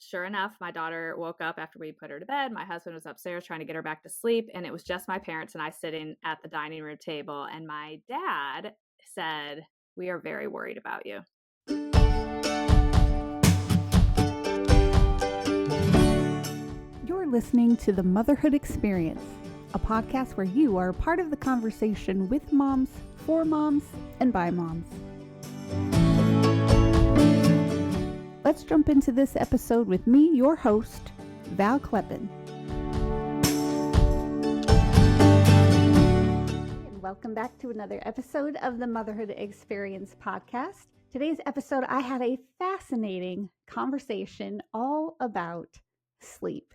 sure enough, my daughter woke up after we put her to bed. My husband was upstairs trying to get her back to sleep. And it was just my parents and I sitting at the dining room table. And my dad said, "We are very worried about you." You're listening to The Motherhood Experience, a podcast where you are part of the conversation with moms, for moms, and by moms. Let's jump into this episode with me, your host, Val Kleppen. And welcome back to another episode of the Motherhood Experience podcast. Today's episode, I had a fascinating conversation all about sleep.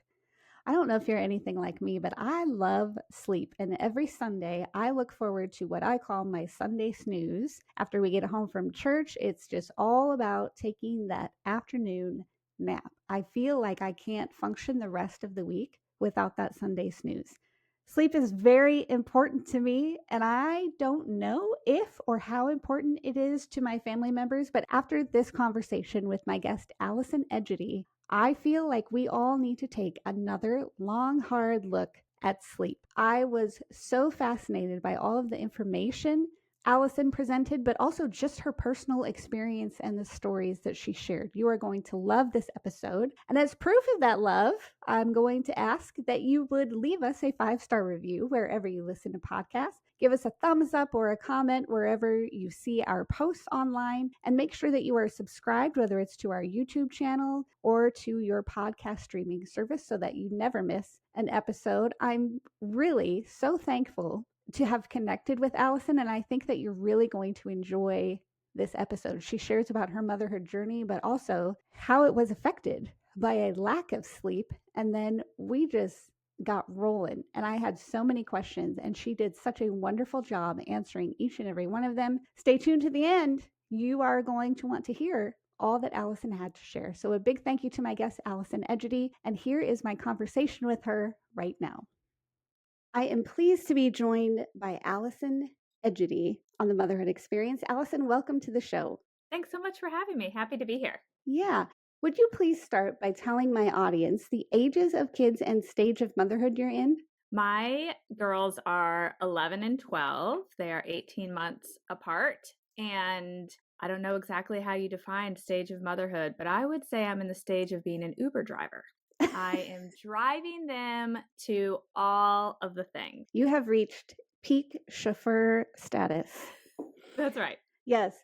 I don't know if you're anything like me, but I love sleep. And every Sunday, I look forward to what I call my Sunday snooze. After we get home from church, it's just all about taking that afternoon nap. I feel like I can't function the rest of the week without that Sunday snooze. Sleep is very important to me, and I don't know if or how important it is to my family members, but after this conversation with my guest, Allison Egidi, I feel like we all need to take another long, hard look at sleep. I was so fascinated by all of the information Allison presented, but also just her personal experience and the stories that she shared. You are going to love this episode. And as proof of that love, I'm going to ask that you would leave us a 5-star review wherever you listen to podcasts. Give us a thumbs up or a comment wherever you see our posts online, and make sure that you are subscribed, whether it's to our YouTube channel or to your podcast streaming service, so that you never miss an episode. I'm really so thankful to have connected with Allison, and I think that you're really going to enjoy this episode. She shares about her motherhood journey, but also how it was affected by a lack of sleep. And then we just got rolling, and I had so many questions, and she did such a wonderful job answering each and every one of them. Stay tuned to the end. You are going to want to hear all that Allison had to share. So a big thank you to my guest, Allison Egidi, and here is my conversation with her right now. I am pleased to be joined by Allison Egidi on the Motherhood Experience. Allison, welcome to the show. Thanks so much for having me. Happy to be here. Yeah. Would you please start by telling my audience the ages of kids and stage of motherhood you're in? My girls are 11 and 12. They are 18 months apart. And I don't know exactly how you define stage of motherhood, but I would say I'm in the stage of being an Uber driver. I am driving them to all of the things. You have reached peak chauffeur status. That's right. Yes.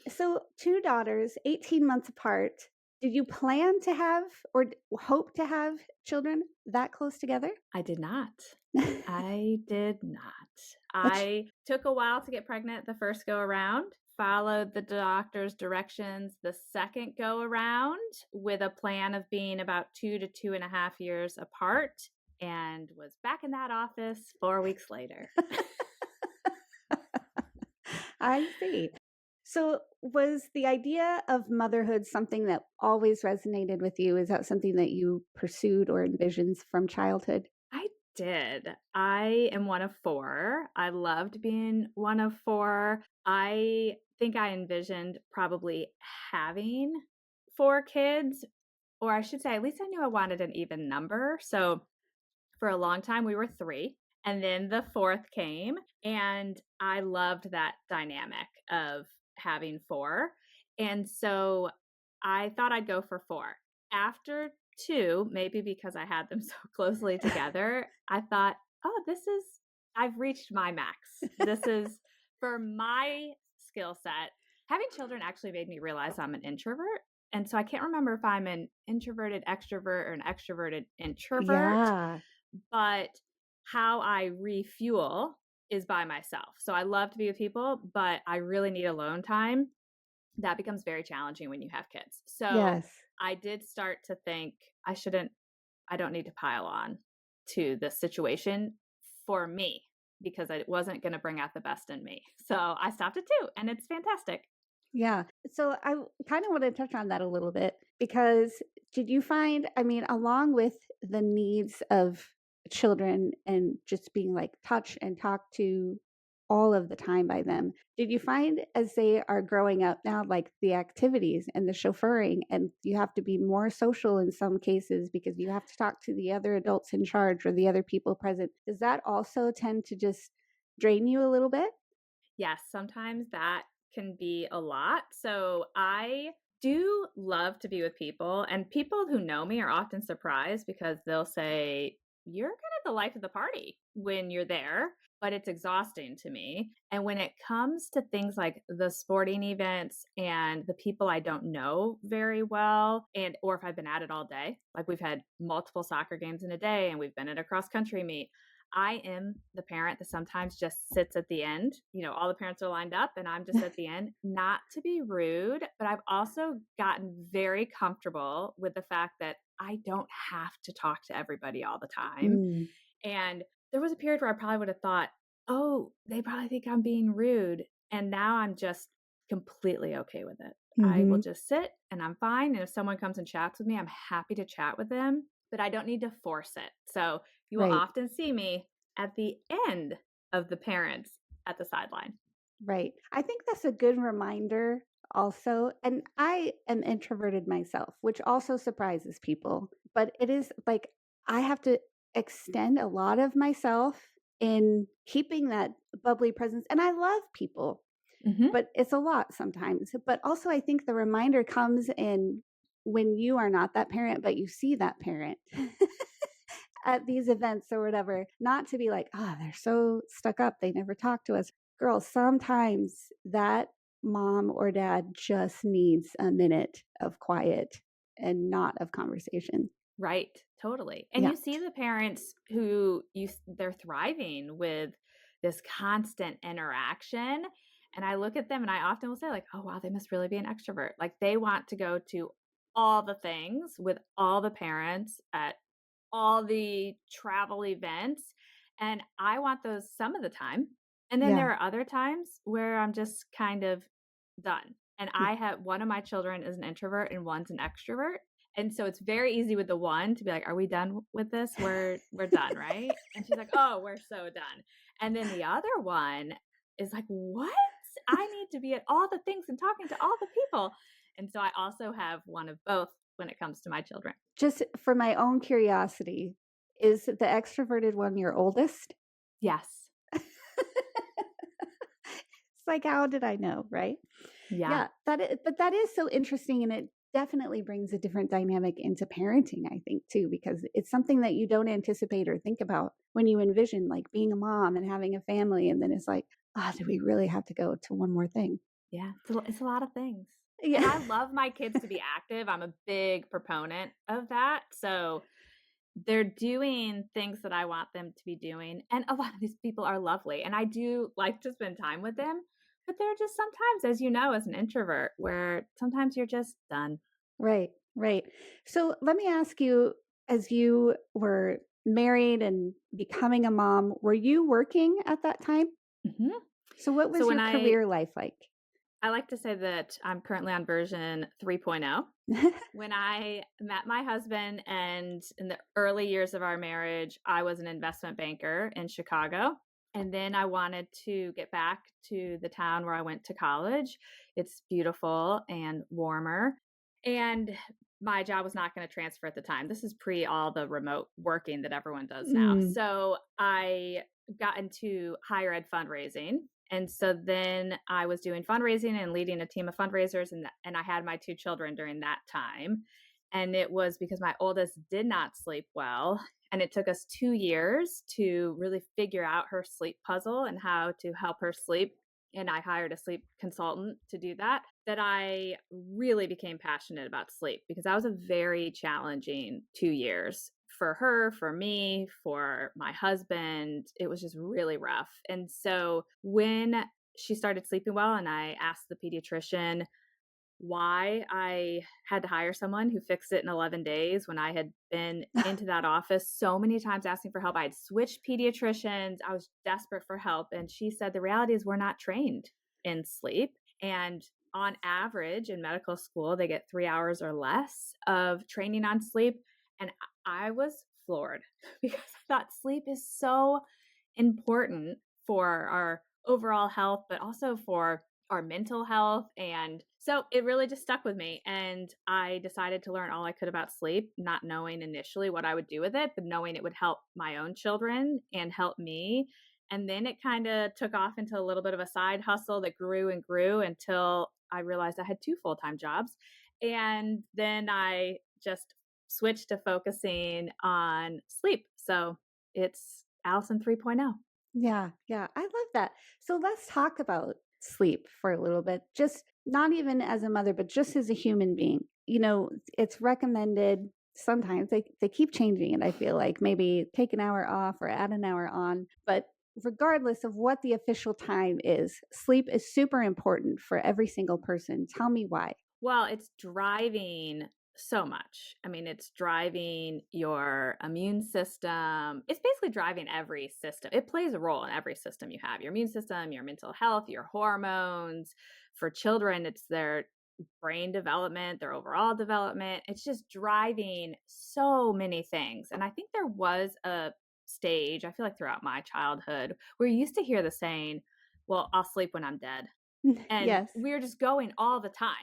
So 2 daughters, 18 months apart. Did you plan to have or hope to have children that close together? I did not. I did not. I took a while to get pregnant the first go around, followed the doctor's directions the second go around with a plan of being about 2 to 2.5 years apart, and was back in that office 4 weeks later. I see. So was the idea of motherhood something that always resonated with you? Is that something that you pursued or envisioned from childhood? I did. I am one of 4. I loved being one of 4. I think I envisioned probably having 4 kids, or I should say, at least I knew I wanted an even number. So for a long time, we were 3. And then the 4th came, and I loved that dynamic of having 4. And so I thought I'd go for 4. After 2, maybe because I had them so closely together, I thought, oh, I've reached my max. This is for my skill set. Having children actually made me realize I'm an introvert. And so I can't remember if I'm an introverted extrovert or an extroverted introvert. Yeah. But how I refuel is by myself. So I love to be with people, but I really need alone time. That becomes very challenging when you have kids. So Yes. I did start to think I don't need to pile on to the situation for me, because it wasn't going to bring out the best in me. So I stopped at 2, and it's fantastic. Yeah. So I kind of want to touch on that a little bit, because did you find, along with the needs of children and just being like touch and talk to all of the time by them. Did you find as they are growing up now, like the activities and the chauffeuring, and you have to be more social in some cases because you have to talk to the other adults in charge or the other people present, does that also tend to just drain you a little bit? Yes, sometimes that can be a lot. So I do love to be with people, and people who know me are often surprised because they'll say, "You're kind of the life of the party when you're there," but it's exhausting to me. And when it comes to things like the sporting events and the people I don't know very well, and or if I've been at it all day, like we've had multiple soccer games in a day and we've been at a cross country meet, I am the parent that sometimes just sits at the end. All the parents are lined up and I'm just at the end, not to be rude, but I've also gotten very comfortable with the fact that I don't have to talk to everybody all the time. Mm, And there was a period where I probably would have thought, oh, they probably think I'm being rude. And now I'm just completely okay with it. I will hmm. just sit and I'm fine. And if someone comes and chats with me, I'm happy to chat with them, but I don't need to force it. So you will Right. often see me at the end of the parents at the sideline. Right. I think that's a good reminder also. And I am introverted myself, which also surprises people. But it is like I have to extend a lot of myself in keeping that bubbly presence. And I love people, Mm-hmm. but it's a lot sometimes. But also, I think the reminder comes in when you are not that parent, but you see that parent. At these events or whatever, not to be like, oh, they're so stuck up. They never talk to us. Girl, sometimes that mom or dad just needs a minute of quiet and not of conversation. Right, totally. And Yeah. you see the parents who they're thriving with this constant interaction. And I look at them and I often will say, like, oh wow, they must really be an extrovert. Like they want to go to all the things with all the parents at all the travel events. And I want those some of the time. And then Yeah. there are other times where I'm just kind of done. And I have one of my children is an introvert and one's an extrovert. And so it's very easy with the one to be like, "Are we done with this? We're done, right?" And she's like, "Oh, we're so done." And then the other one is like, "What? I need to be at all the things and talking to all the people." And so I also have one of both when it comes to my children. Just for my own curiosity, is the extroverted one your oldest? Yes. It's like, how did I know? Right. Yeah. Yeah, but that is so interesting, and it definitely brings a different dynamic into parenting, I think, too, because it's something that you don't anticipate or think about when you envision like being a mom and having a family, and then it's like, ah, do we really have to go to one more thing? Yeah. It's a lot of things. And Yeah. I love my kids to be active. I'm a big proponent of that. So they're doing things that I want them to be doing. And a lot of these people are lovely. And I do like to spend time with them. But there are just sometimes, as you know, as an introvert, where sometimes you're just done. Right, right. So let me ask you, as you were married and becoming a mom, were you working at that time? Hmm. So what So was your career life like? I like to say that I'm currently on version 3.0. When I met my husband and in the early years of our marriage, I was an investment banker in Chicago. And then I wanted to get back to the town where I went to college. It's beautiful and warmer. And my job was not going to transfer at the time. This is pre all the remote working that everyone does now. Mm, So I got into higher ed fundraising. And so then I was doing fundraising and leading a team of fundraisers, and I had my two children during that time. And it was because my oldest did not sleep well. And it took us 2 years to really figure out her sleep puzzle and how to help her sleep. And I hired a sleep consultant to do that. That I really became passionate about sleep because that was a very challenging 2 years for her, for me, for my husband. It was just really rough. And so when she started sleeping well, and I asked the pediatrician why I had to hire someone who fixed it in 11 days when I had been into that office so many times asking for help. I had switched pediatricians. I was desperate for help. And she said, the reality is we're not trained in sleep. And on average in medical school, they get 3 hours or less of training on sleep. And I was floored because I thought sleep is so important for our overall health, but also for our mental health. And so it really just stuck with me. And I decided to learn all I could about sleep, not knowing initially what I would do with it, but knowing it would help my own children and help me. And then it kind of took off into a little bit of a side hustle that grew and grew until I realized I had two full-time jobs. And then I just switched to focusing on sleep. So it's Allison 3.0. Yeah, yeah, I love that. So let's talk about sleep for a little bit, just not even as a mother, but just as a human being. It's recommended sometimes they keep changing it. I feel like maybe take an hour off or add an hour on, but regardless of what the official time is, sleep is super important for every single person. Tell me why. Well, it's driving so much. I mean, it's driving your immune system. It's basically driving every system. It plays a role in every system you have, your immune system, your mental health, your hormones. For children, it's their brain development, their overall development. It's just driving so many things. And I think there was a stage, I feel like throughout my childhood, where you used to hear the saying, well, I'll sleep when I'm dead. And Yes. we're just going all the time.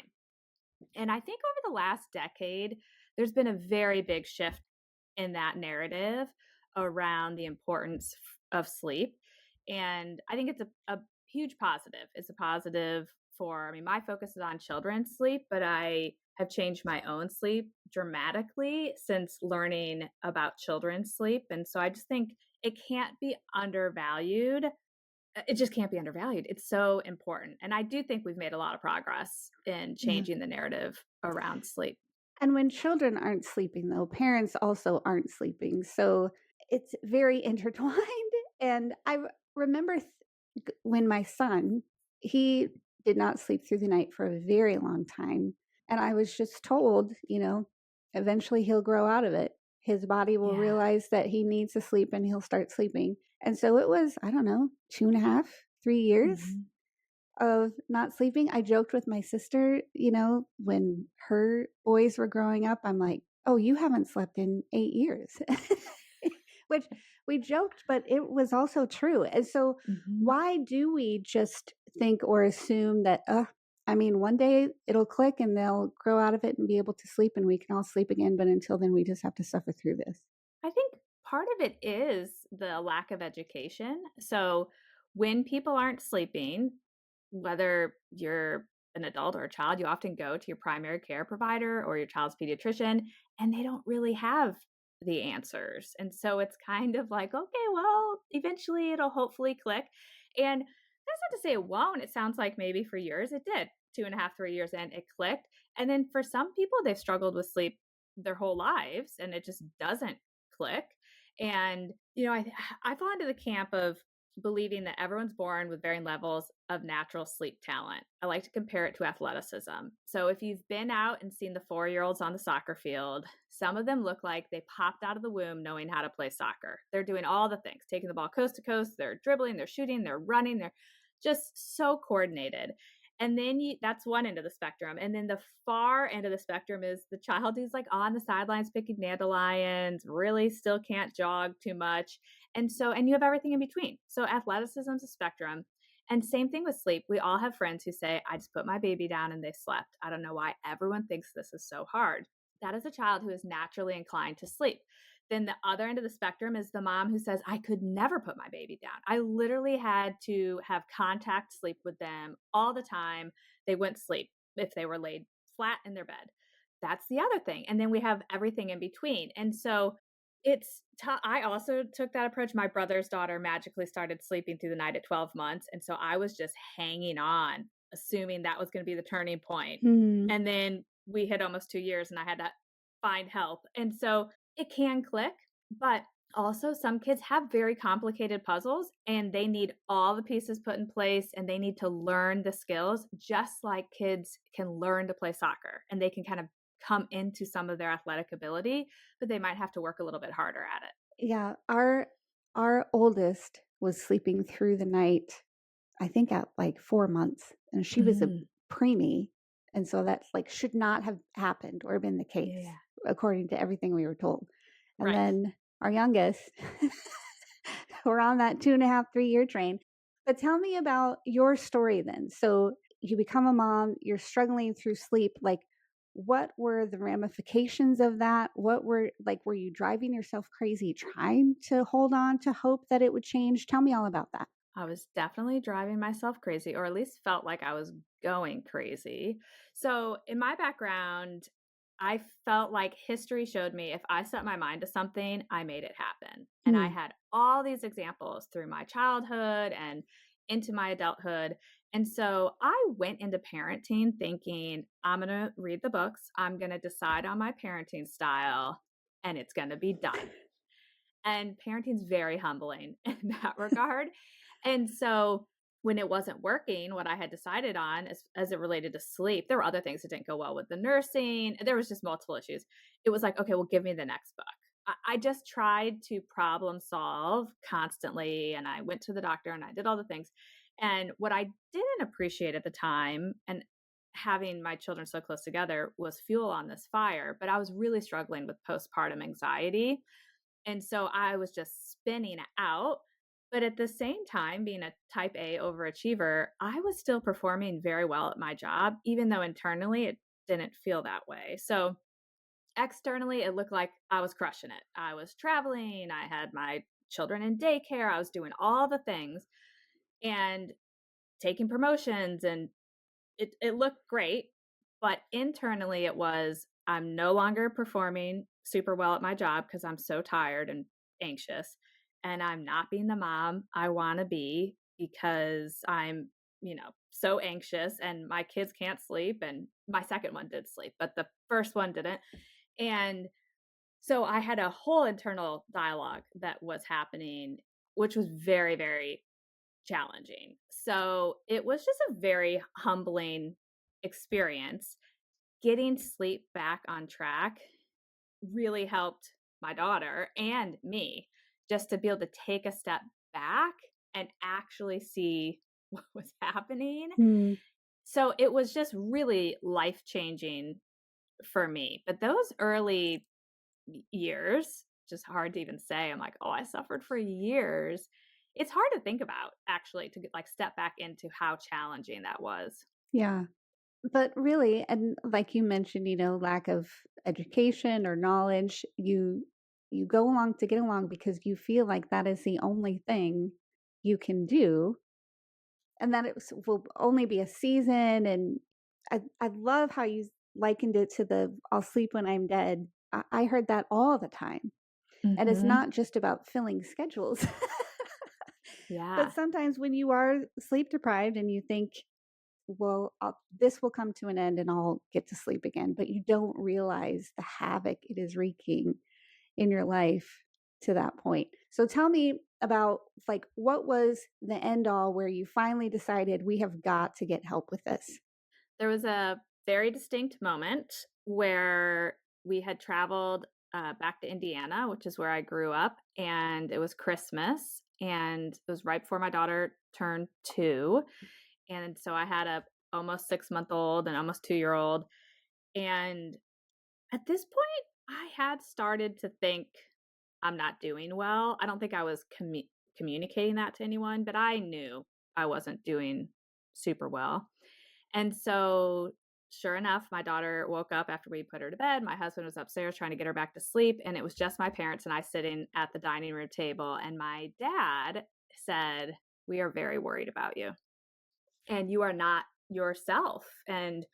And I think over the last decade, there's been a very big shift in that narrative around the importance of sleep. And I think it's a huge positive. It's a positive for, I mean, my focus is on children's sleep, but I have changed my own sleep dramatically since learning about children's sleep. And so I just think it can't be undervalued. It just can't be undervalued. It's so important. And I do think we've made a lot of progress in Yeah. changing the narrative around sleep. And when children aren't sleeping, though, parents also aren't sleeping. So it's very intertwined. And I remember when my son, he did not sleep through the night for a very long time. And I was just told, eventually he'll grow out of it. His body will Yeah. realize that he needs to sleep and he'll start sleeping. And so it was, I don't know, 2.5, 3 years of not sleeping. I joked with my sister, when her boys were growing up, I'm like, oh, you haven't slept in 8 years, which we joked, but it was also true. And so why do we just think or assume that, one day it'll click and they'll grow out of it and be able to sleep and we can all sleep again. But until then, we just have to suffer through this. I think part of it is the lack of education. So when people aren't sleeping, whether you're an adult or a child, you often go to your primary care provider or your child's pediatrician, and they don't really have the answers. And so it's kind of like, okay, well, eventually it'll hopefully click. And that's not to say it won't. It sounds like maybe for years it did. 2.5, 3 years in, it clicked. And then for some people, they've struggled with sleep their whole lives and it just doesn't click. And, I fall into the camp of believing that everyone's born with varying levels of natural sleep talent. I like to compare it to athleticism. So if you've been out and seen the 4-year-olds on the soccer field, some of them look like they popped out of the womb knowing how to play soccer. They're doing all the things, taking the ball coast to coast, they're dribbling, they're shooting, they're running, they're just so coordinated. And then that's one end of the spectrum. And then the far end of the spectrum is the child who's like on the sidelines picking dandelions, really still can't jog too much. And you have everything in between. So athleticism is a spectrum. And same thing with sleep. We all have friends who say, I just put my baby down and they slept. I don't know why everyone thinks this is so hard. That is a child who is naturally inclined to sleep. Then the other end of the spectrum is the mom who says, I could never put my baby down. I literally had to have contact sleep with them all the time. They wouldn't sleep if they were laid flat in their bed. That's the other thing. And then we have everything in between. And so I also took that approach. My brother's daughter magically started sleeping through the night at 12 months. And so I was just hanging on, assuming that was going to be the turning point. And then we hit almost 2 years and I had to find help. And so it can click, but also some kids have very complicated puzzles and they need all the pieces put in place and they need to learn the skills just like kids can learn to play soccer and they can kind of come into some of their athletic ability, but they might have to work a little bit harder at it. Yeah, our oldest was sleeping through the night, I think at like 4 months, and she was a preemie, and so that's like should not have happened or been the case according to everything we were told. And then our youngest, we're on that 2.5, 3 year train. But tell me about your story then. So you become a mom, you're struggling through sleep. Like, what were the ramifications of that? What were like, were you driving yourself crazy trying to hold on to hope that it would change? Tell me all about that. I was definitely driving myself crazy, or at least felt like I was going crazy. So, in my background, I felt like history showed me if I set my mind to something, I made it happen. And I Hmm. had all these examples through my childhood and into my adulthood. And so I went into parenting thinking, I'm going to read the books, I'm going to decide on my parenting style, and it's going to be done. And parenting's very humbling in that regard. And so when it wasn't working, what I had decided on as it related to sleep, there were other things that didn't go well with the nursing. There was just multiple issues. It was like, okay, well, give me the next book. I just tried to problem solve constantly. And I went to the doctor and I did all the things. And what I didn't appreciate at the time, and having my children so close together was fuel on this fire, but I was really struggling with postpartum anxiety. And so I was just spinning out. But at the same time, being a type A overachiever, I was still performing very well at my job, even though internally it didn't feel that way. So externally, it looked like I was crushing it. I was traveling, I had my children in daycare, I was doing all the things and taking promotions, and it looked great. But internally, it was I'm no longer performing super well at my job because I'm so tired and anxious. And I'm not being the mom I want to be because I'm, so anxious and my kids can't sleep. And my second one did sleep, but the first one didn't. And so I had a whole internal dialogue that was happening, which was very, very challenging. So it was just a very humbling experience. Getting sleep back on track really helped my daughter and me just to be able to take a step back and actually see what was happening. Hmm. So it was just really life changing for me. But those early years, just hard to even say. I'm like, oh, I suffered for years. It's hard to think about actually to get, like step back into how challenging that was. Yeah. But really, and like you mentioned, lack of education or knowledge, you go along to get along because you feel like that is the only thing you can do, and that will only be a season. And I love how you likened it to the "I'll sleep when I'm dead." I heard that all the time, and it's Hmm. not just about filling schedules. But Yeah. sometimes when you are sleep deprived and you think, well, this will come to an end and I'll get to sleep again. But you don't realize the havoc it is wreaking in your life to that point. So tell me about like what was the end all where you finally decided we have got to get help with this? There was a very distinct moment where we had traveled back to Indiana, which is where I grew up, and it was Christmas, and it was right before my daughter turned 2. And so I had a almost 6-month old and almost 2-year old. And at this point, I had started to think I'm not doing well. I don't think I was communicating that to anyone, but I knew I wasn't doing super well. And so, sure enough, my daughter woke up after we put her to bed. My husband was upstairs trying to get her back to sleep. And it was just my parents and I sitting at the dining room table. And my dad said, "We are very worried about you, and you are not yourself. And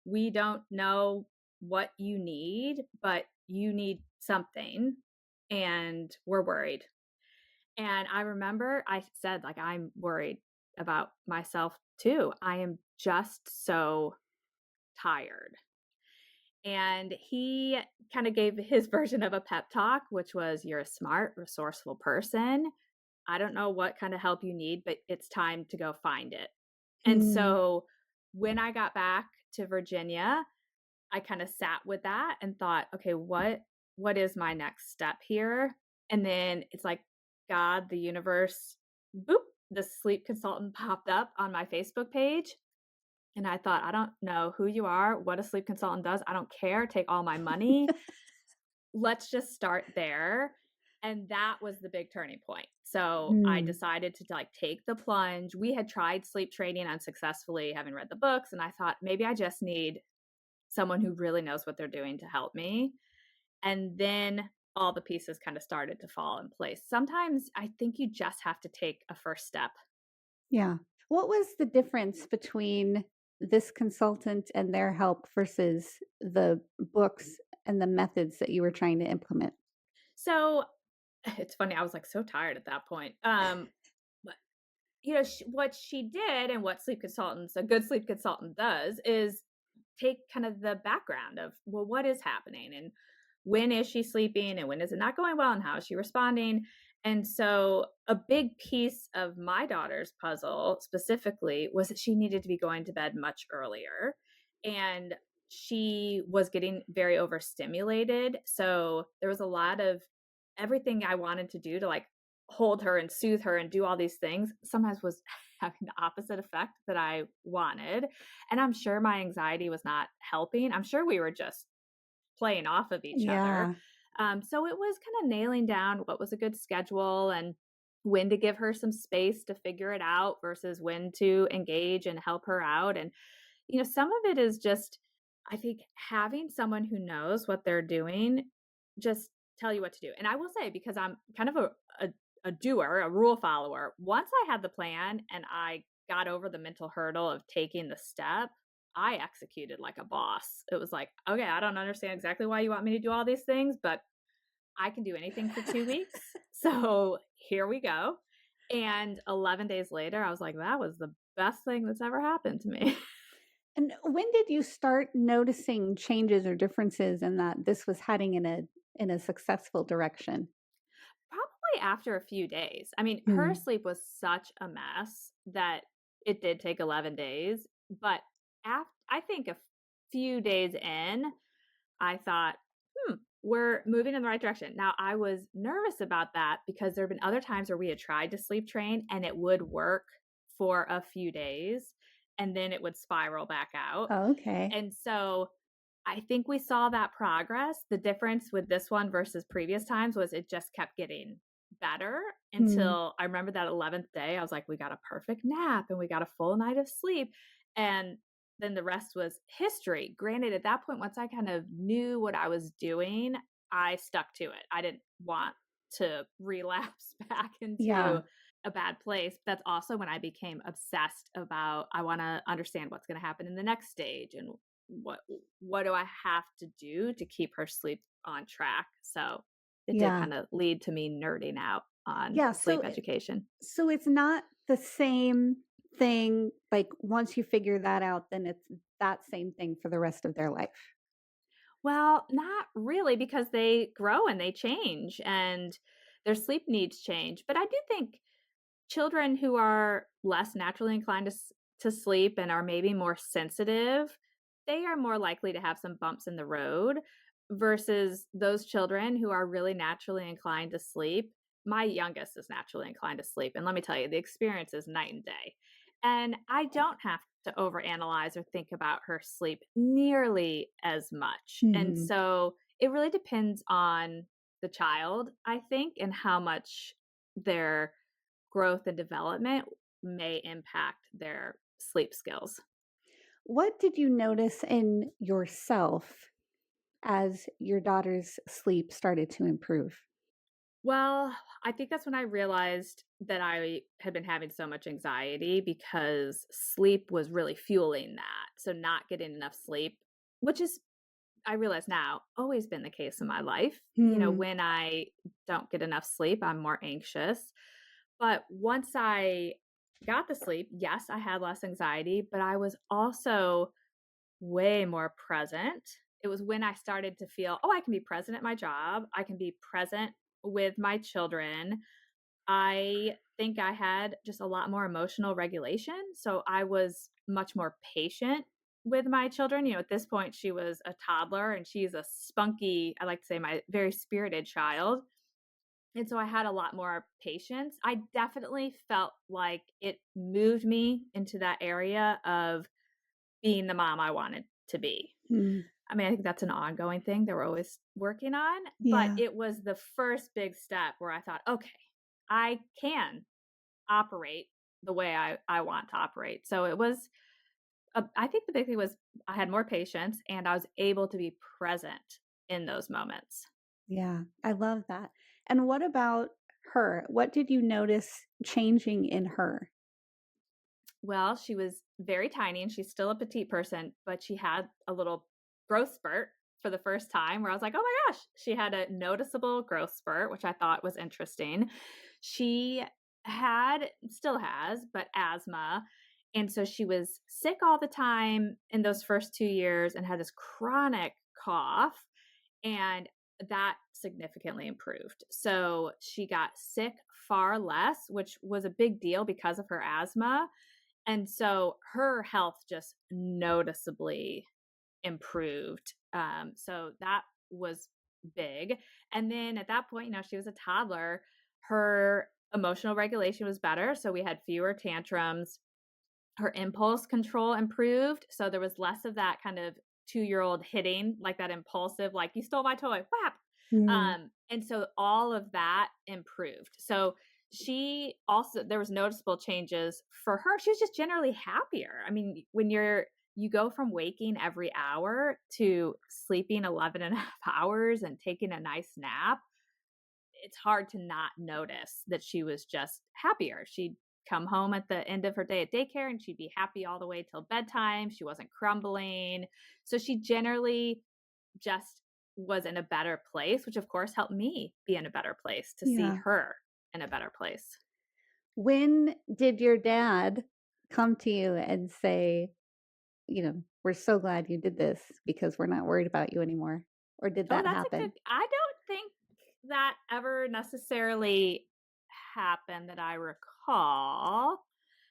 we don't know what you need, but you need something. And we're worried." And I remember I said, like, I'm worried about myself too. I am just so tired. And he kind of gave his version of a pep talk, which was, "You're a smart, resourceful person. I don't know what kind of help you need, but it's time to go find it." And Hmm. so when I got back to Virginia, I kind of sat with that and thought, okay, what is my next step here? And then it's like God, the universe, boop, the sleep consultant popped up on my Facebook page. And I thought, I don't know who you are, what a sleep consultant does. I don't care. Take all my money. Let's just start there. And that was the big turning point. So I Mm. decided to like take the plunge. We had tried sleep training unsuccessfully, having read the books. And I thought maybe I just need someone who really knows what they're doing to help me. And then all the pieces kind of started to fall in place. Sometimes I think you just have to take a first step. Yeah. What was the difference between this consultant and their help versus the books and the methods that you were trying to implement? So it's funny. I was like so tired at that point. But what she did and what a good sleep consultant does is take kind of the background of, well, what is happening and when is she sleeping and when is it not going well and how is she responding? And so a big piece of my daughter's puzzle specifically was that she needed to be going to bed much earlier. And she was getting very overstimulated. So there was a lot of everything I wanted to do to like hold her and soothe her and do all these things sometimes was having the opposite effect that I wanted. And I'm sure my anxiety was not helping. I'm sure we were just playing off of each other. Yeah. So it was kind of nailing down what was a good schedule and when to give her some space to figure it out versus when to engage and help her out. And, some of it is just, I think, having someone who knows what they're doing just tell you what to do. And I will say, because I'm kind of a doer, a rule follower, once I had the plan and I got over the mental hurdle of taking the step, I executed like a boss. It was like, okay, I don't understand exactly why you want me to do all these things, but I can do anything for 2 weeks. So here we go. And 11 days later, I was like, that was the best thing that's ever happened to me. And when did you start noticing changes or differences in that this was heading in a successful direction? Probably after a few days. I mean, her Mm. sleep was such a mess that it did take 11 days. But I think a few days in, I thought, we're moving in the right direction. Now, I was nervous about that because there have been other times where we had tried to sleep train and it would work for a few days and then it would spiral back out. Oh, okay. And so I think we saw that progress. The difference with this one versus previous times was it just kept getting better Mm. until I remember that 11th day. I was like, we got a perfect nap and we got a full night of sleep. And then the rest was history. Granted, at that point, once I kind of knew what I was doing, I stuck to it. I didn't want to relapse back Yeah. into a bad place. That's also when I became obsessed about I want to understand what's going to happen in the next stage and what what do I have to do to keep her sleep on track. So it did Yeah. kind of lead to me nerding out on Yeah. sleep education. So it's not the same thing. Like once you figure that out, then it's that same thing for the rest of their life. Well, not really because they grow and they change and their sleep needs change. But I do think children who are less naturally inclined to sleep and are maybe more sensitive, they are more likely to have some bumps in the road versus those children who are really naturally inclined to sleep. My youngest is naturally inclined to sleep. And let me tell you, the experience is night and day. And I don't have to overanalyze or think about her sleep nearly as much. And Hmm. so it really depends on the child, I think, and how much their growth and development may impact their sleep skills. What did you notice in yourself as your daughter's sleep started to improve? Well, I think that's when I realized that I had been having so much anxiety because sleep was really fueling that. So, not getting enough sleep, which is, I realize now, always been the case in my life. Hmm. When I don't get enough sleep, I'm more anxious. But once I got the sleep, yes, I had less anxiety, but I was also way more present. It was when I started to feel, oh, I can be present at my job. I can be present with my children. I think I had just a lot more emotional regulation. So I was much more patient with my children. At this point, she was a toddler and she's a spunky, I like to say, my very spirited child. And so I had a lot more patience. I definitely felt like it moved me into that area of being the mom I wanted to be. Hmm. I mean, I think that's an ongoing thing that we're always working on, but Yeah. it was the first big step where I thought, okay, I can operate the way I want to operate. So it was, I think the big thing was I had more patience and I was able to be present in those moments. Yeah. I love that. And what about her? What did you notice changing in her? Well, she was very tiny and she's still a petite person, but she had a little growth spurt for the first time where I was like, oh my gosh, she had a noticeable growth spurt, which I thought was interesting. She had, still has, but asthma. And so she was sick all the time in those first 2 years and had this chronic cough. And that significantly improved. So she got sick far less, which was a big deal because of her asthma. And so her health just noticeably improved. So that was big. And then at that point, she was a toddler. Her emotional regulation was better. So we had fewer tantrums. Her impulse control improved. So there was less of that kind of 2-year-old hitting, like that impulsive, like, you stole my toy, whap. Mm. And so all of that improved. So she also, there was noticeable changes for her. She was just generally happier. I mean, when you go from waking every hour to sleeping 11 and a half hours and taking a nice nap, it's hard to not notice that she was just happier. She'd come home at the end of her day at daycare and she'd be happy all the way till bedtime. She wasn't crumbling. So she generally just was in a better place, which of course helped me be in a better place to see Yeah. her in a better place. When did your dad come to you and say, we're so glad you did this because we're not worried about you anymore? Or did Oh, that that's a good, happen? I don't think that ever necessarily happened that I recall.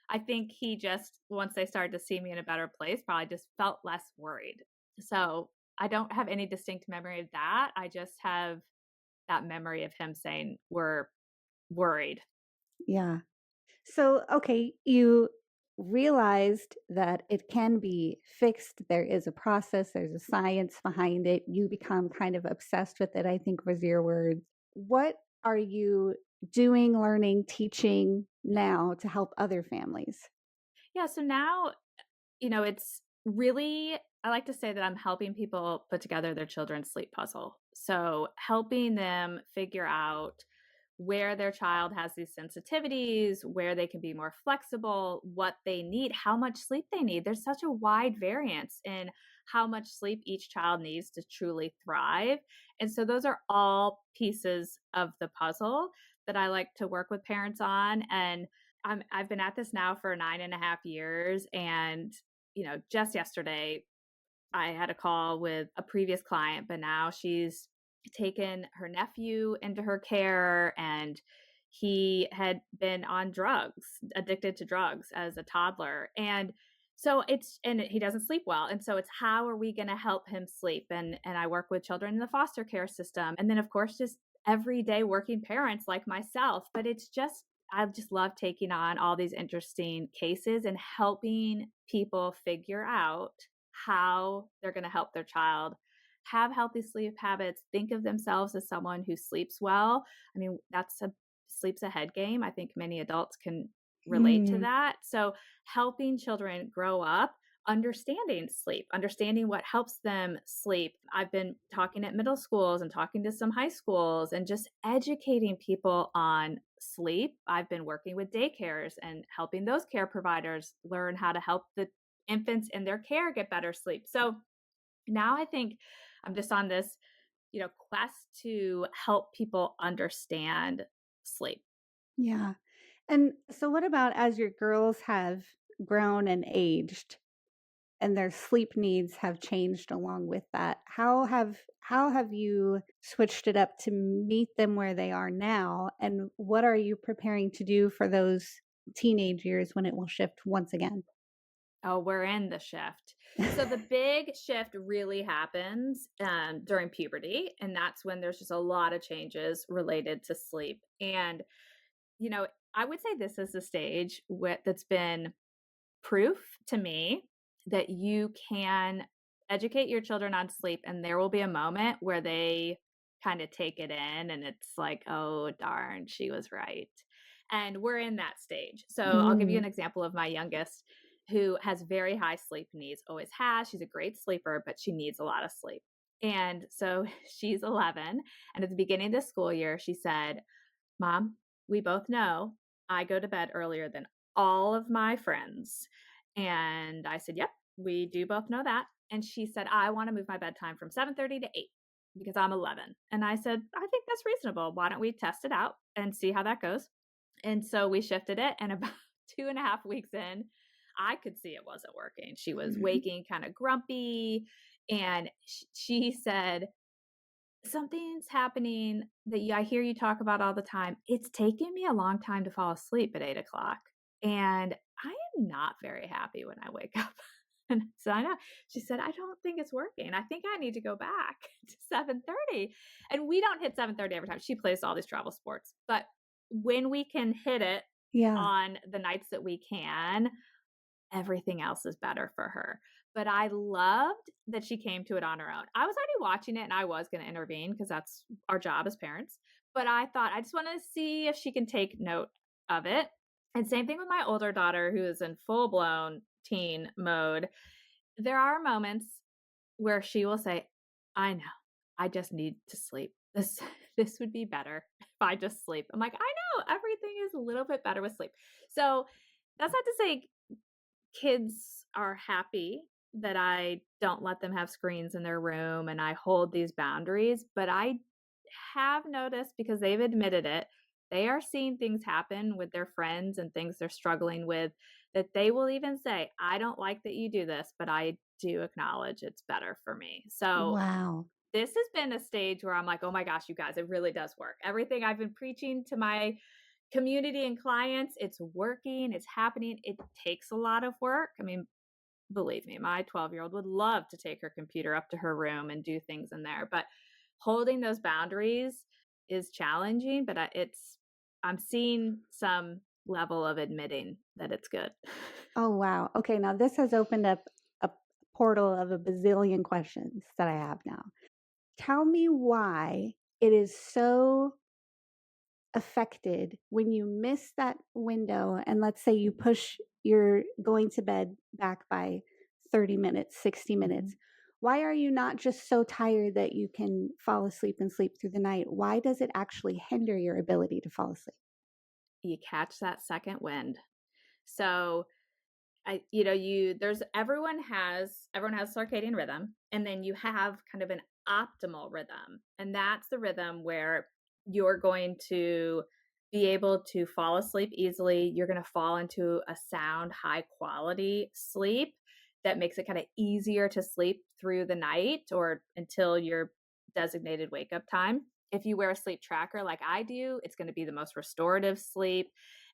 I think he just, once they started to see me in a better place, probably just felt less worried. So I don't have any distinct memory of that. I just have that memory of him saying, we're worried. Yeah. So, okay, you realized that it can be fixed. There is a process, there's a science behind it. You become kind of obsessed with it, I think was your words. What are you doing, learning, teaching now to help other families? Yeah. So now, it's really, I like to say that I'm helping people put together their children's sleep puzzle. So helping them figure out where their child has these sensitivities, where they can be more flexible, what they need, how much sleep they need. There's such a wide variance in how much sleep each child needs to truly thrive. And so those are all pieces of the puzzle that I like to work with parents on. And I've been at this now for 9.5 years. And, just yesterday, I had a call with a previous client, but now she's taken her nephew into her care and he had been on drugs, addicted to drugs as a toddler. And so and he doesn't sleep well. And so it's, how are we going to help him sleep? And I work with children in the foster care system. And then of course, just everyday working parents like myself. But it's just, I just love taking on all these interesting cases and helping people figure out how they're going to help their child have healthy sleep habits, think of themselves as someone who sleeps well. I mean, that's a sleep's a head game. I think many adults can relate to Hmm. that. So, helping children grow up understanding sleep, understanding what helps them sleep. I've been talking at middle schools and talking to some high schools and just educating people on sleep. I've been working with daycares and helping those care providers learn how to help the infants in their care get better sleep. So now I think I'm just on this, quest to help people understand sleep. Yeah. And so, what about as your girls have grown and aged? And their sleep needs have changed along with that. How have you switched it up to meet them where they are now? And what are you preparing to do for those teenage years when it will shift once again? Oh, we're in the shift. So the big shift really happens during puberty, and that's when there's just a lot of changes related to sleep. And I would say this is the stage that's been proof to me that you can educate your children on sleep, and there will be a moment where they kind of take it in and it's like, oh, darn, she was right. And we're in that stage. So I'll give you Mm. an example of my youngest who has very high sleep needs, always has. She's a great sleeper, but she needs a lot of sleep. And so she's 11. And at the beginning of the school year, she said, Mom, we both know I go to bed earlier than all of my friends. And I said, Yep, we do both know that. And she said, I want to move my bedtime from 7:30 to 8 because I'm 11. And I said, I think that's reasonable. Why don't we test it out and see how that goes? And so we shifted it. And about 2.5 weeks in, I could see it wasn't working. She was waking kind of grumpy. And she said, something's happening that I hear you talk about all the time. It's taken me a long time to fall asleep at 8 o'clock. And I am not very happy when I wake up. And so I know she said, I don't think it's working. I think I need to go back to 7:30. And we don't hit 7:30 every time. She plays all these travel sports. But when we can hit it Yeah. on the nights that we can, everything else is better for her. But I loved that she came to it on her own. I was already watching it and I was going to intervene because that's our job as parents. But I thought I just want to see if she can take note of it. And same thing with my older daughter who is in full blown teen mode. There are moments where she will say, I know, I just need to sleep. This would be better if I just sleep. I'm like, I know, everything is a little bit better with sleep. So that's not to say kids are happy that I don't let them have screens in their room and I hold these boundaries, but I have noticed because they've admitted it, they are seeing things happen with their friends and things they're struggling with that they will even say, I don't like that you do this, but I do acknowledge it's better for me. So Wow. this has been a stage where I'm like, oh my gosh, you guys, it really does work. Everything I've been preaching to my community and clients, it's working, it's happening. It takes a lot of work. I mean, believe me, my 12-year-old would love to take her computer up to her room and do things in there, but holding those boundaries is challenging, but I'm seeing some level of admitting that it's good. Oh, wow. Okay, now this has opened up a portal of a bazillion questions that I have now. Tell me why it is so affected when you miss that window and let's say you push your going to bed back by 30 minutes, 60 minutes. Why are you not just so tired that you can fall asleep and sleep through the night? Why does it actually hinder your ability to fall asleep? You catch that second wind. So everyone has circadian rhythm, and then you have kind of an optimal rhythm. And that's the rhythm where you're going to be able to fall asleep easily. You're going to fall into a sound, high quality sleep that makes it kind of easier to sleep through the night or until your designated wake up time. If you wear a sleep tracker like I do, it's going to be the most restorative sleep.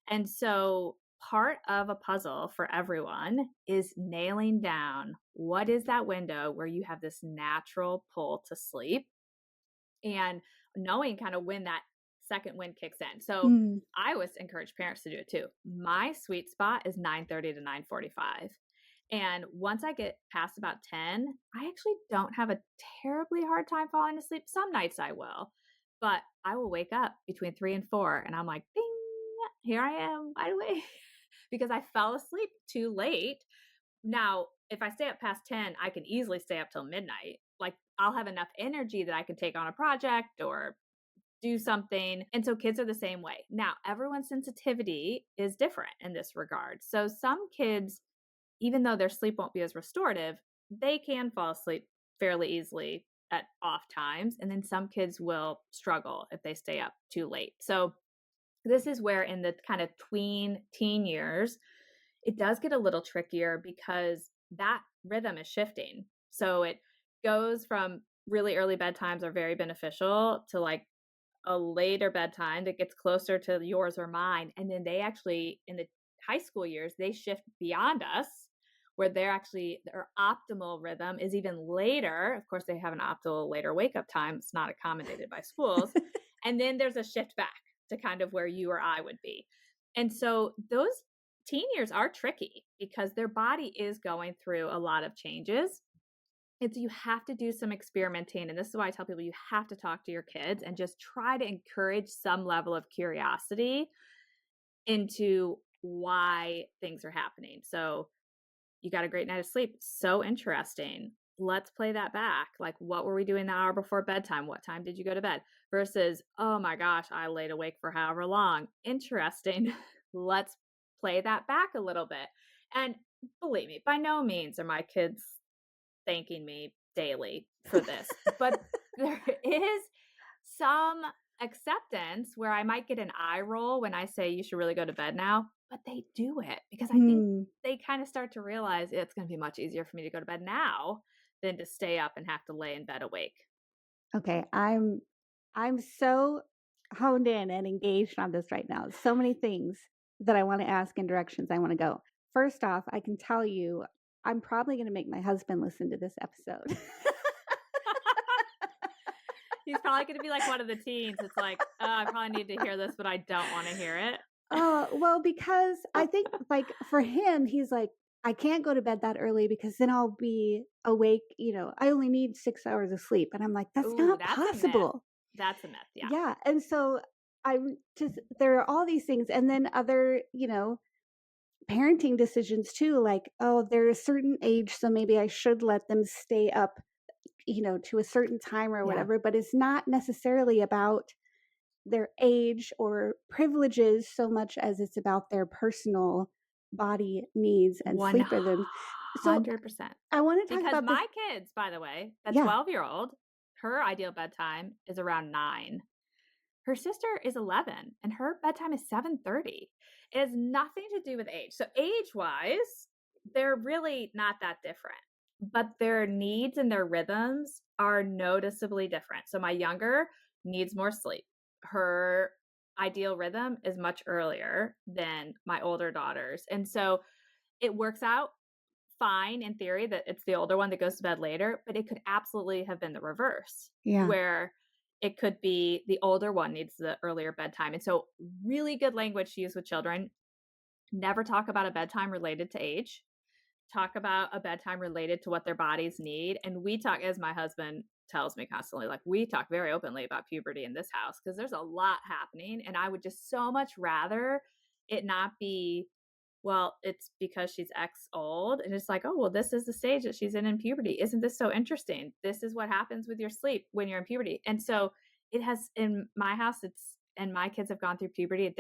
And so part of a puzzle for everyone is nailing down what is that window where you have this natural pull to sleep and knowing kind of when that second wind kicks in. So Mm. I always encourage parents to do it too. My sweet spot is 9:30 to 9:45. And once I get past about 10, I actually don't have a terribly hard time falling asleep. Some nights I will, but I will wake up between 3 and 4 and I'm like, ding, here I am, wide awake because I fell asleep too late. Now, if I stay up past 10, I can easily stay up till midnight. Like I'll have enough energy that I can take on a project or do something. And so kids are the same way. Now, everyone's sensitivity is different in this regard. So some kids, even though their sleep won't be as restorative, they can fall asleep fairly easily at off times. And then some kids will struggle if they stay up too late. So this is where in the kind of tween teen years, it does get a little trickier because that rhythm is shifting. So it goes from really early bedtimes are very beneficial to like a later bedtime that gets closer to yours or mine. And then they actually, in the high school years, they shift beyond us where their optimal rhythm is even later. Of course, they have an optimal later wake up time. It's not accommodated by schools. And then there's a shift back to kind of where you or I would be. And so those teen years are tricky because their body is going through a lot of changes. you have to do some experimenting. And this is why I tell people you have to talk to your kids and just try to encourage some level of curiosity into why things are happening. So you got a great night of sleep. So interesting. Let's play that back. Like, what were we doing the hour before bedtime? What time did you go to bed? Versus, oh my gosh, I laid awake for however long. Interesting. Let's play that back a little bit. And believe me, by no means are my kids thanking me daily for this, but there is some acceptance where I might get an eye roll when I say you should really go to bed now, but they do it because I think Hmm. they kind of start to realize it's going to be much easier for me to go to bed now than to stay up and have to lay in bed awake. Okay, I'm so honed in and engaged on this right now. So many things that I want to ask and directions I want to go. First off, I can tell you I'm probably going to make my husband listen to this episode. He's probably going to be like one of the teens. It's like, I probably need to hear this, but I don't want to hear it. Well, because I think like for him, he's like, I can't go to bed that early because then I'll be awake. I only need 6 hours of sleep. And I'm like, that's Ooh, not that's a myth. possible. That's a myth. Yeah. Yeah. And so there are all these things. And then other, parenting decisions too, like, oh, they're a certain age, so maybe I should let them stay up, to a certain time or Yeah. whatever. But it's not necessarily about their age or privileges so much as it's about their personal body needs and sleep rhythms. So 100%. I want to talk Because about my kids, by the way, the Yeah. 12-year-old, her ideal bedtime is around 9. Her sister is 11 and her bedtime is 7:30. It has nothing to do with age. So age-wise, they're really not that different, but their needs and their rhythms are noticeably different. So my younger needs more sleep. Her ideal rhythm is much earlier than my older daughter's. And so it works out fine in theory that it's the older one that goes to bed later, but it could absolutely have been the reverse, Yeah. where it could be the older one needs the earlier bedtime. And so, really good language to use with children. Never talk about a bedtime related to age. Talk about a bedtime related to what their bodies need. And we talk, as my husband tells me constantly, like we talk very openly about puberty in this house because there's a lot happening. And I would just so much rather it not be, well, it's because she's X old. And it's like, oh, well, this is the stage that she's in puberty. Isn't this so interesting? This is what happens with your sleep when you're in puberty. And so it has, in my house, and my kids have gone through puberty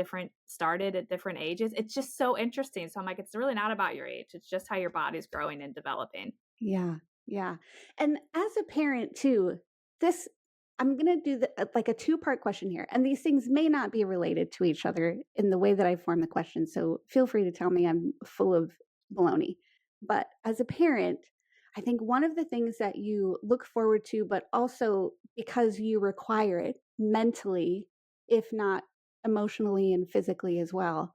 started at different ages. It's just so interesting. So I'm like, it's really not about your age. It's just how your body's growing and developing. Yeah. Yeah. And as a parent too, I'm going to do like a two-part question here. And these things may not be related to each other in the way that I form the question. So feel free to tell me I'm full of baloney. But as a parent, I think one of the things that you look forward to, but also because you require it mentally, if not emotionally and physically as well,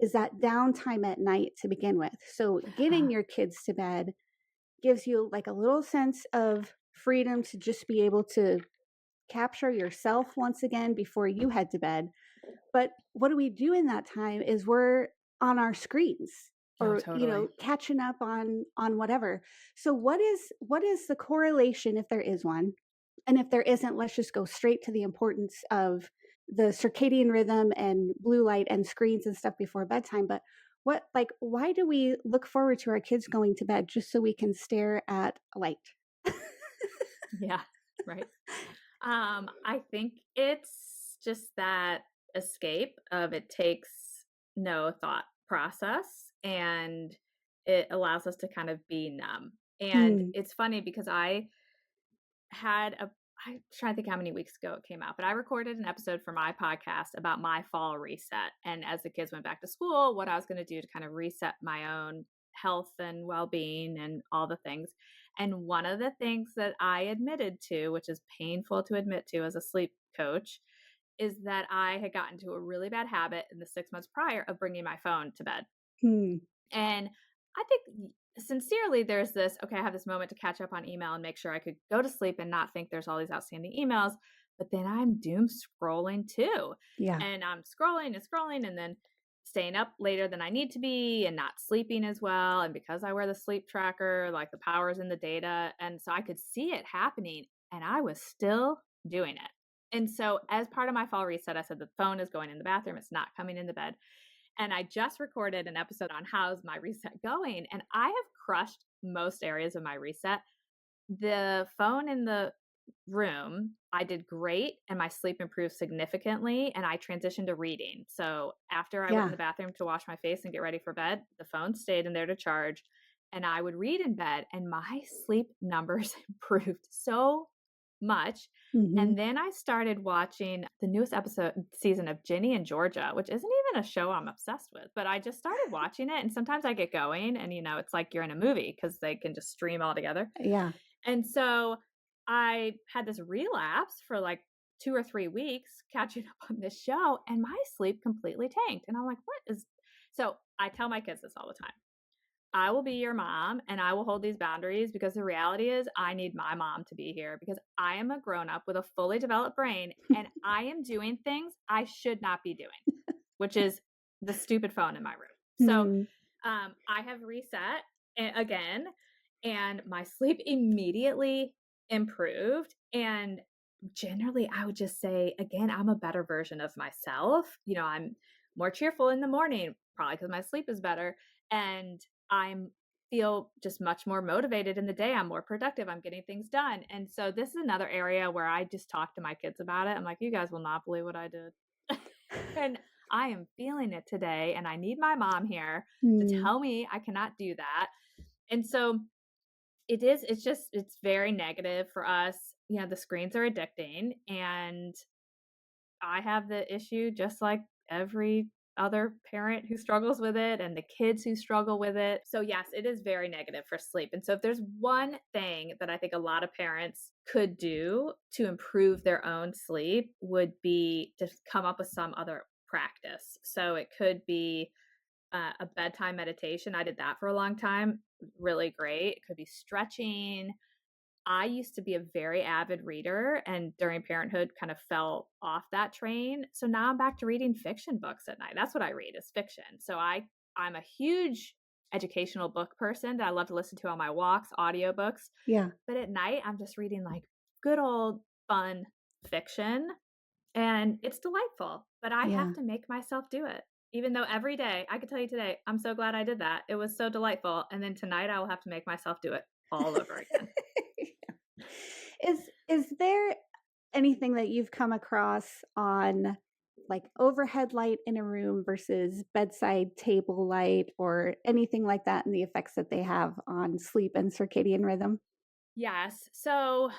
is that downtime at night to begin with. So getting your kids to bed gives you like a little sense of freedom to just be able to capture yourself once again before you head to bed. But what do we do in that time is we're on our screens or Totally. catching up on whatever. So what is the correlation, if there is one? And if there isn't, let's just go straight to the importance of the circadian rhythm and blue light and screens and stuff before bedtime. But why do we look forward to our kids going to bed just so we can stare at a light? Yeah, right. I think it's just that escape of it takes no thought process and it allows us to kind of be numb. And it's funny because I'm trying to think how many weeks ago it came out, but I recorded an episode for my podcast about my fall reset. And as the kids went back to school, what I was going to do to kind of reset my own health and well-being and all the things. And one of the things that I admitted to, which is painful to admit to as a sleep coach, is that I had gotten to a really bad habit in the 6 months prior of bringing my phone to bed. And I think sincerely there's this, okay, I have this moment to catch up on email and make sure I could go to sleep and not think there's all these outstanding emails. But then I'm doom scrolling too. Yeah. And I'm scrolling and scrolling. And then staying up later than I need to be and not sleeping as well. And because I wear the sleep tracker, like the power's in the data. And so I could see it happening and I was still doing it. And so as part of my fall reset, I said the phone is going in the bathroom. It's not coming in the bed. And I just recorded an episode on how's my reset going. And I have crushed most areas of my reset. The phone in the room, I did great and my sleep improved significantly and I transitioned to reading. So after I went in Yeah. the bathroom to wash my face and get ready for bed, the phone stayed in there to charge and I would read in bed and my sleep numbers improved so much. Mm-hmm. And then I started watching the newest season of Ginny and Georgia, which isn't even a show I'm obsessed with, but I just started watching it and sometimes I get going and it's like you're in a movie because they can just stream all together. Yeah. And so I had this relapse for like 2 or 3 weeks catching up on this show and my sleep completely tanked. And I'm like, so I tell my kids this all the time. I will be your mom and I will hold these boundaries because the reality is I need my mom to be here because I am a grown up with a fully developed brain and I am doing things I should not be doing, which is the stupid phone in my room. So Mm. I have reset again and my sleep immediately improved. And generally, I would just say, again, I'm a better version of myself. I'm more cheerful in the morning, probably because my sleep is better. And I'm feel just much more motivated in the day. I'm more productive. I'm getting things done. And so this is another area where I just talk to my kids about it. I'm like, you guys will not believe what I did. And I am feeling it today. And I need my mom here to Mm. tell me I cannot do that. And so it's very negative for us. The screens are addicting and I have the issue just like every other parent who struggles with it and the kids who struggle with it. So yes, it is very negative for sleep. And so if there's one thing that I think a lot of parents could do to improve their own sleep would be to come up with some other practice. So it could be a bedtime meditation. I did that for a long time. Really great. It could be stretching. I used to be a very avid reader and during parenthood kind of fell off that train. So now I'm back to reading fiction books at night. That's what I read is fiction. So I'm a huge educational book person that I love to listen to on my walks, audiobooks. Yeah. But at night I'm just reading like good old fun fiction and it's delightful, but I Yeah. have to make myself do it. Even though every day, I could tell you today, I'm so glad I did that. It was so delightful. And then tonight I will have to make myself do it all over again. Is there anything that you've come across on like overhead light in a room versus bedside table light or anything like that and the effects that they have on sleep and circadian rhythm? Yes. So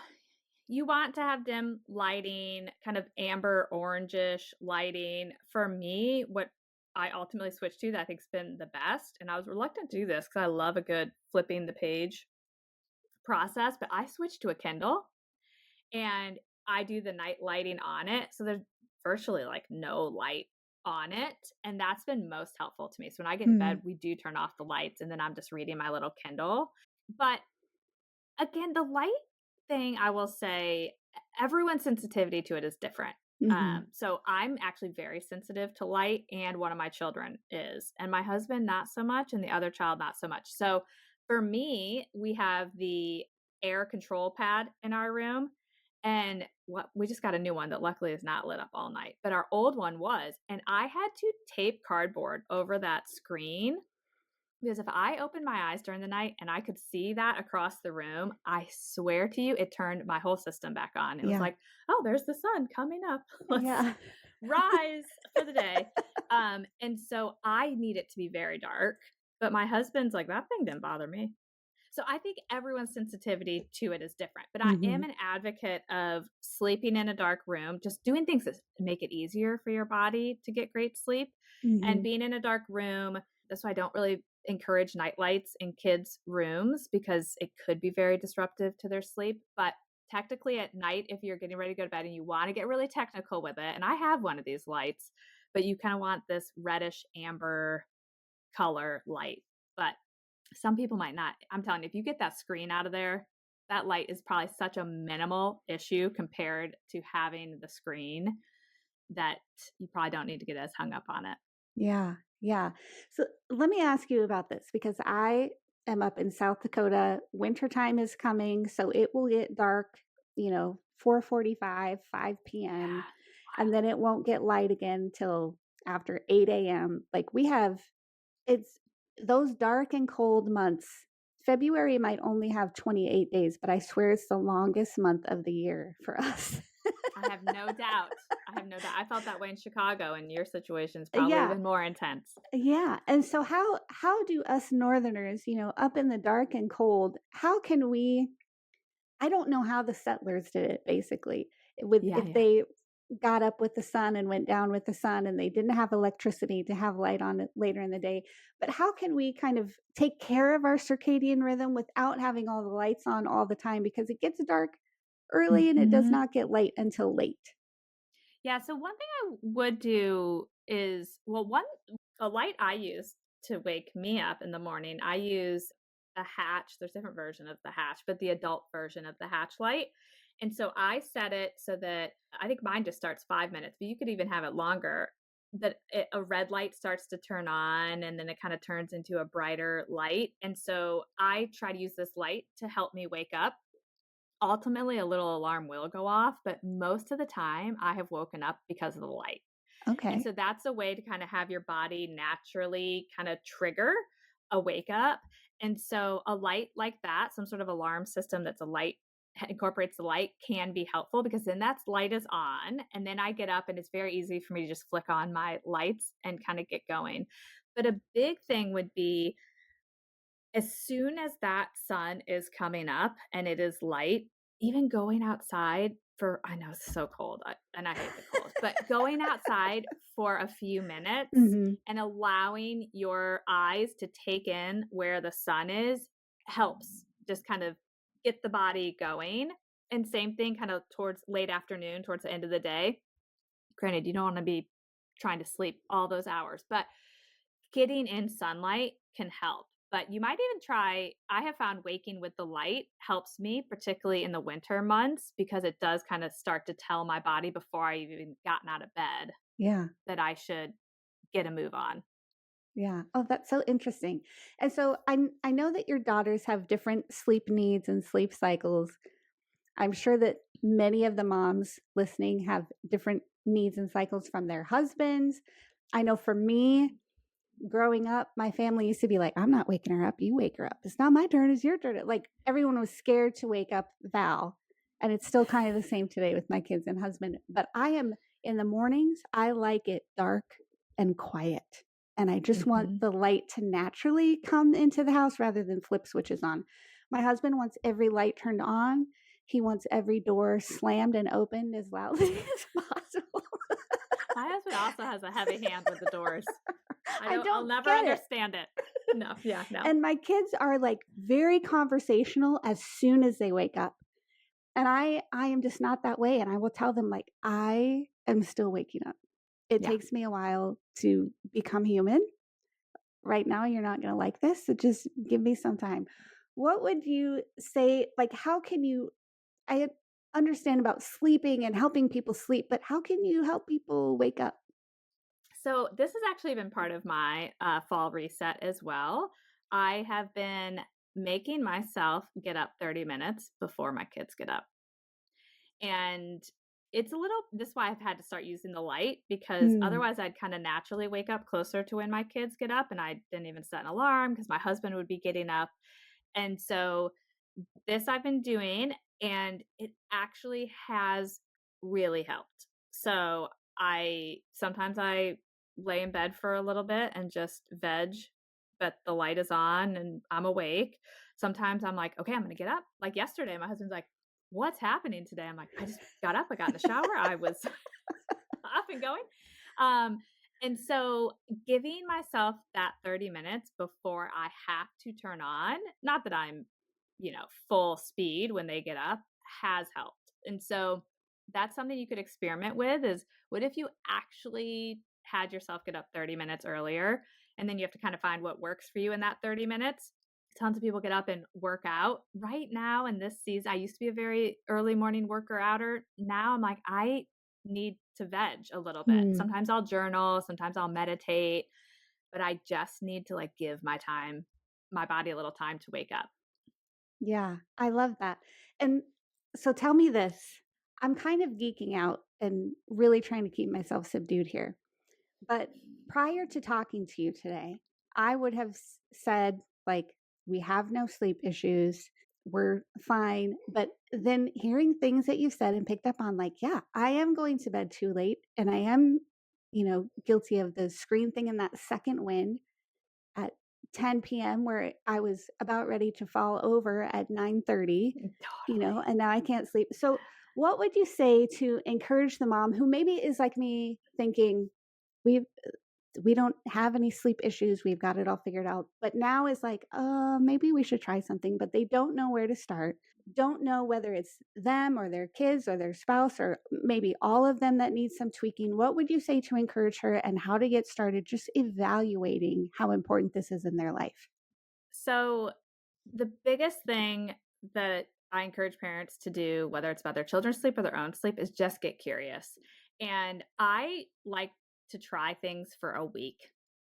you want to have dim lighting, kind of amber orangish lighting. For me, what I ultimately switched to that I think's been the best, and I was reluctant to do this because I love a good flipping the page process, but I switched to a Kindle and I do the night lighting on it. So there's virtually like no light on it. And that's been most helpful to me. So when I get in bed, we do turn off the lights and then I'm just reading my little Kindle. But again, the light thing, I will say, everyone's sensitivity to it is different. Mm-hmm. So I'm actually very sensitive to light, and one of my children is, and my husband not so much, and the other child not so much. So for me, we have the air control pad in our room, and we just got a new one that luckily is not lit up all night, but our old one was, and I had to tape cardboard over that screen because if I opened my eyes during the night and I could see that across the room, I swear to you, it turned my whole system back on. It was like, oh, there's the sun coming up. Let's rise for the day. And so I need it to be very dark. But my husband's like, that thing didn't bother me. So I think everyone's sensitivity to it is different. But I am an advocate of sleeping in a dark room, just doing things that make it easier for your body to get great sleep. And being in a dark room, that's why I don't really encourage night lights in kids' rooms because it could be very disruptive to their sleep. But technically at night, if you're getting ready to go to bed and you want to get really technical with it, and I have one of these lights, but you kind of want this reddish amber color light. But some people might not. I'm telling you, if you get that screen out of there, that light is probably such a minimal issue compared to having the screen that you probably don't need to get as hung up on it. Yeah. Yeah. So let me ask you about this because I am up in South Dakota. Wintertime is coming, so it will get dark, 4:45, 5 p.m., Yeah. and then it won't get light again till after 8 a.m. Like we have it's those dark and cold months. February might only have 28 days, but I swear it's the longest month of the year for us. I have no doubt. I have no doubt. I felt that way in Chicago, and your situation is probably Yeah. even more intense. Yeah. And so how do us northerners, up in the dark and cold, how can we I don't know how the settlers did it basically. With Yeah, if yeah. they got up with the sun and went down with the sun and they didn't have electricity to have light on it later in the day. But how can we kind of take care of our circadian rhythm without having all the lights on all the time because it gets dark early and it does Mhm. not get light until late. Yeah, so one thing I would do is, well, one a light I use to wake me up in the morning, I use a hatch. There's different version of the hatch, but the adult version of the hatch light. And so I set it so that I think mine just starts 5 minutes, but you could even have it longer. A red light starts to turn on and then it kind of turns into a brighter light. And so I try to use this light to help me wake up. Ultimately, a little alarm will go off, but most of the time I have woken up because of the light. And Okay. so that's a way to kind of have your body naturally kind of trigger a wake up. And so a light like that, some sort of alarm system that's a light incorporates the light can be helpful because then that light is on and then I get up and it's very easy for me to just flick on my lights and kind of get going. But a big thing would be as soon as that sun is coming up and it is light, even going outside for I know it's so cold, and I hate the cold, but going outside for a few minutes Mhm. and allowing your eyes to take in where the sun is helps just kind of get the body going. And same thing kind of towards late afternoon, towards the end of the day. Granted, you don't want to be trying to sleep all those hours, but getting in sunlight can help. But you might even try, I have found waking with the light helps me, particularly in the winter months, because it does kind of start to tell my body before I've even gotten out of bed Yeah. that I should get a move on. Yeah. Oh, that's so interesting. And so I know that your daughters have different sleep needs and sleep cycles. I'm sure that many of the moms listening have different needs and cycles from their husbands. I know for me, growing up, my family used to be like, I'm not waking her up. You wake her up. It's not my turn. It's your turn. Like everyone was scared to wake up Val. And it's still kind of the same today with my kids and husband. But I am in the mornings, I like it dark and quiet. And I just want Mm-hmm. the light to naturally come into the house rather than flip switches on. My husband wants every light turned on. He wants every door slammed and opened as loudly as possible. My husband also has a heavy hand with the doors. I I'll don't never get it. understand it. No, yeah, no. And my kids are like very conversational as soon as they wake up. And I am just not that way. And I will tell them like I am still waking up. It Yeah. takes me a while to become human. Right now you're not going to like this, so just give me some time. What would you say like how can you I understand about sleeping and helping people sleep, but how can you help people wake up? So this has actually been part of my fall reset as well. I have been making myself get up 30 minutes before my kids get up. And it's a little, this is why I've had to start using the light because Mm, otherwise I'd kind of naturally wake up closer to when my kids get up. And I didn't even set an alarm because my husband would be getting up. And so this I've been doing, and it actually has really helped. So I sometimes I lay in bed for a little bit and just veg, but the light is on and I'm awake. Sometimes I'm like, okay, I'm gonna get up. Like yesterday, my husband's like, what's happening today? I'm like, I just got up, I got in the shower, I was up and going. Um, and so giving myself that 30 minutes before I have to turn on, not that I'm, full speed when they get up, has helped. And so that's something you could experiment with is what if you actually had yourself get up 30 minutes earlier and then you have to kind of find what works for you in that 30 minutes. Tons of people get up and work out. Right now in this season, I used to be a very early morning worker outer. Now I'm like, I need to veg a little bit. hmm. Sometimes I'll journal, sometimes I'll meditate. but I just need to like give my body a little time to wake up. Yeah, I love that. And so tell me this. I'm kind of geeking out and really trying to keep myself subdued here. But prior to talking to you today, I would have said, like, we have no sleep issues. We're fine. But then hearing things that you've said and picked up on, like, yeah, I am going to bed too late. And I am, guilty of the screen thing in that second wind at 10 p.m. where I was about ready to fall over at 9:30, Totally. and now I can't sleep. So what would you say to encourage the mom who maybe is like me thinking, we we don't have any sleep issues, we've got it all figured out, but now is like, maybe we should try something, but they don't know where to start, don't know whether it's them or their kids or their spouse or maybe all of them that need some tweaking. What would you say to encourage her and how to get started just evaluating how important this is in their life? So the biggest thing that I encourage parents to do, whether it's about their children's sleep or their own sleep, is just get curious. And I like to try things for a week.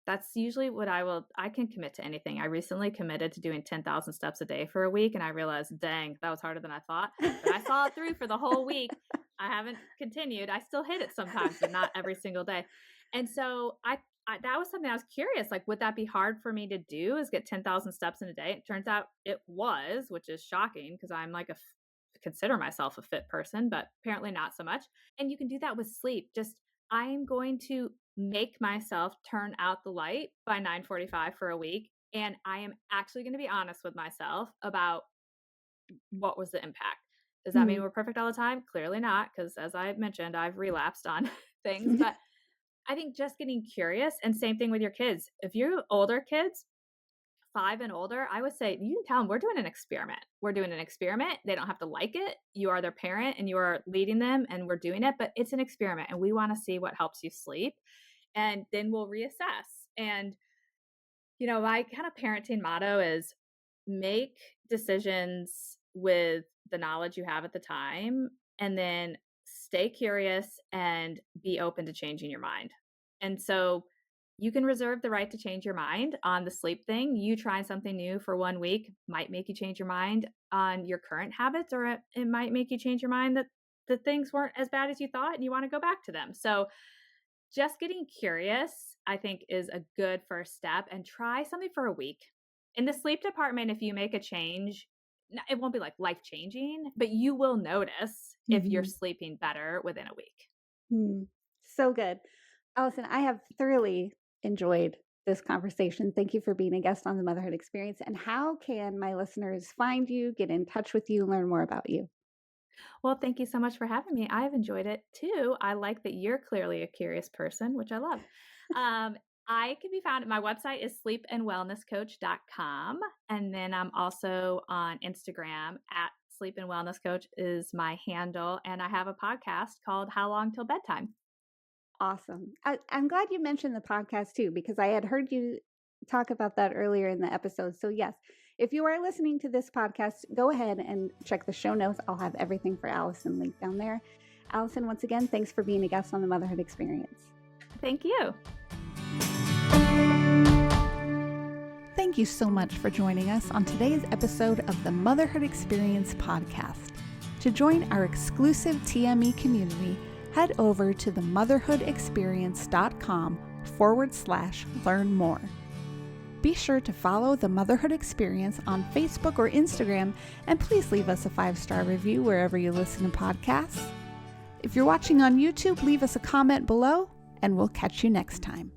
That's usually what I can commit to anything. I recently committed to doing 10,000 steps a day for a week, and I realized, dang, that was harder than I thought. But I saw it through for the whole week. I haven't continued. I still hit it sometimes, but not every single day. And so that was something I was curious, like, would that be hard for me to do, is get 10,000 steps in a day? It turns out it was, which is shocking because I'm like consider myself a fit person, but apparently not so much. And you can do that with sleep. Just, I'm going to make myself turn out the light by 9:45 for a week. And I am actually going to be honest with myself about what was the impact. Does that mean Hmm. we're perfect all the time? Clearly not, because as I mentioned, I've relapsed on things. But I think just getting curious, and same thing with your kids. If you're older kids, 5 and older, I would say you can tell them we're doing an experiment. We're doing an experiment. They don't have to like it. You are their parent and you are leading them and we're doing it, but it's an experiment and we want to see what helps you sleep. And then we'll reassess. And, my kind of parenting motto is make decisions with the knowledge you have at the time, and then stay curious and be open to changing your mind. And so you can reserve the right to change your mind on the sleep thing. You trying something new for 1 week might make you change your mind on your current habits, or it might make you change your mind that the things weren't as bad as you thought and you want to go back to them. So just getting curious, I think, is a good first step, and try something for a week. In the sleep department, if you make a change, it won't be like life changing, but you will notice if you're Mhm. sleeping better within a week. Hmm. So good. Allison, I have thoroughly enjoyed this conversation. Thank you for being a guest on the Motherhood Experience. And how can my listeners find you, get in touch with you, learn more about you? Well, thank you so much for having me. I've enjoyed it too. I like that you're clearly a curious person, which I love. Um, I can be found at my website is sleepandwellnesscoach.com. And then I'm also on Instagram at Sleep and Wellness Coach is my handle. And I have a podcast called How Long Till Bedtime. Awesome. I'm glad you mentioned the podcast too, because I had heard you talk about that earlier in the episode. So, yes, if you are listening to this podcast, go ahead and check the show notes. I'll have everything for Allison linked down there. Allison, once again, thanks for being a guest on the Motherhood Experience. Thank you. Thank you so much for joining us on today's episode of the Motherhood Experience podcast. To join our exclusive TME community, head over to themotherhoodexperience.com/learn more. Be sure to follow the Motherhood Experience on Facebook or Instagram, and please leave us a 5-star review wherever you listen to podcasts. If you're watching on YouTube, leave us a comment below, and we'll catch you next time.